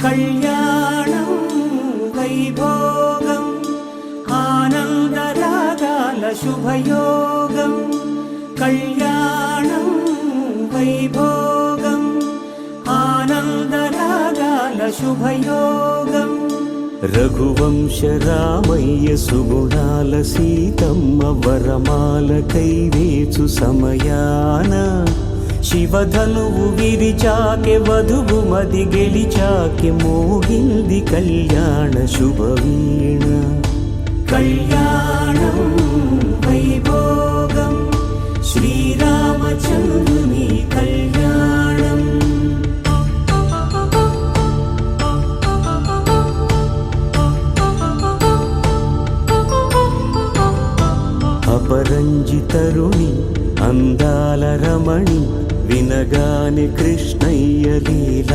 కళ్యాణం వైభోగం ఆనందరాగాల శుభయోగం కళ్యాణం వైభోగం ఆనందరాగాల శుభయోగం రఘువంశ రామయ్య సుగుణాల సీతమ్మ వరమాల కైవేచు సమయాన శివధనువు విరిచాకె వధువు మది గెలిచాకె మోగింది కళ్యాణ శుభవీణ కళ్యాణం వైభోగం శ్రీరామచంద్రుని కళ్యాణం అపరంజి తరుణి అందాల రమణి వినగాని కృష్ణయ్య లీల